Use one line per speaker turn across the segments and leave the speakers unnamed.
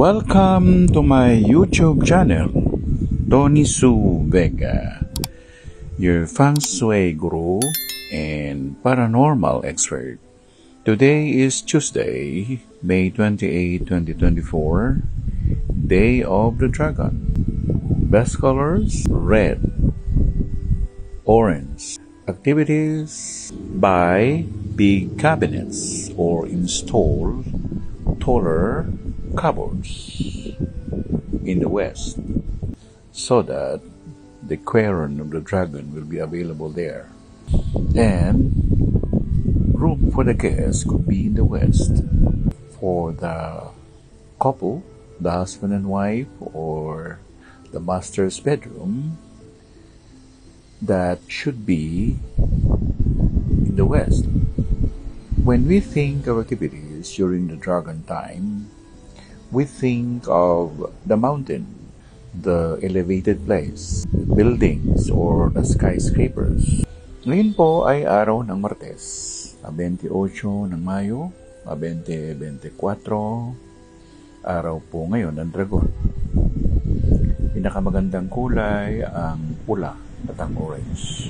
Welcome to my YouTube channel, Tony Su Vega, your feng shui guru and paranormal expert. Today is Tuesday, May 28, 2024, Day of the Dragon. Best colors, red, orange. Activities: buy big cabinets or install taller cupboards in the west so that the quern of the dragon will be available there, and room for the guests could be in the west. For the couple, the husband and wife, or the master's bedroom, that should be in the west. When we think of activities during the dragon time, we think of the mountain, the elevated place, buildings, or the skyscrapers. Ngayon po ay araw ng Martes, 28 ng Mayo, 2024. Araw po ngayon ng dragon. Pinakamagandang kulay ang pula at ang orange.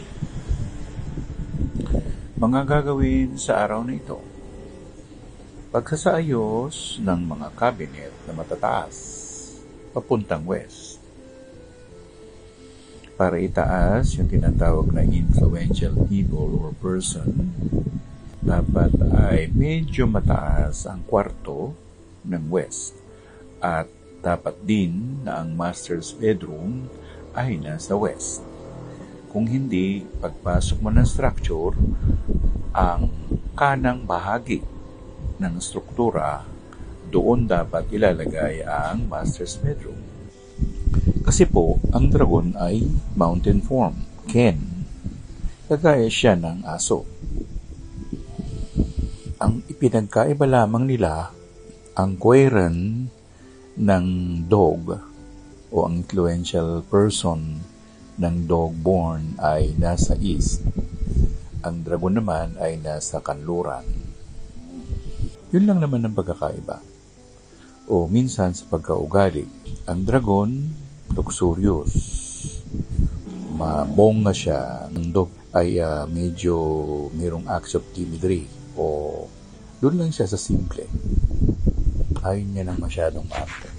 Mga gagawin sa araw na ito: pagsasaayos ng mga cabinet na matataas papuntang west para itaas yung tinatawag na influential people or person. Dapat ay medyo mataas ang kwarto ng west, at dapat din na ang master's bedroom ay nasa west. Kung hindi, pagpasok mo ng structure, ang kanang bahagi ng struktura, doon dapat ilalagay ang master's bedroom. Kasi po, ang dragon ay mountain form, Ken. Kagaya siya ng aso. Ang ipinagkaiba lamang nila, ang quern ng dog o ang influential person ng dog born ay nasa east. Ang dragon naman ay nasa kanluran. Yun lang naman ang pagkakaiba. O minsan sa pagkaugali, ang dragon, luxurious, mabongga siya. Ang dog ay medyo mayroong acts of timidry, o doon lang siya sa simple. Ayaw niya nang masyadong maarte.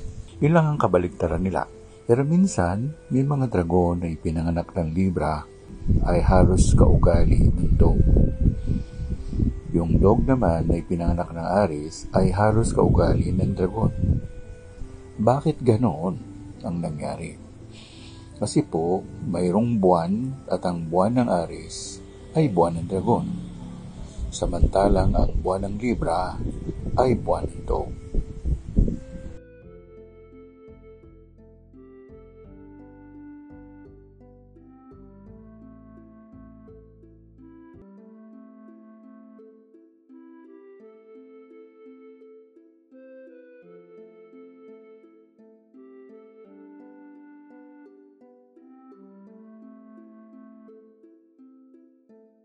Yun lang ang kabaligtaran nila. Pero minsan, may mga dragon na ipinanganak ng Libra ay halos kaugali ng dog. Yung dog naman na ipinanganak ng Aries ay halos kaugali ng dragon. Bakit ganon ang nangyari? Kasi po, mayroong buwan, at ang buwan ng Aries ay buwan ng dragon. Samantalang ang buwan ng Libra ay buwan ng dog.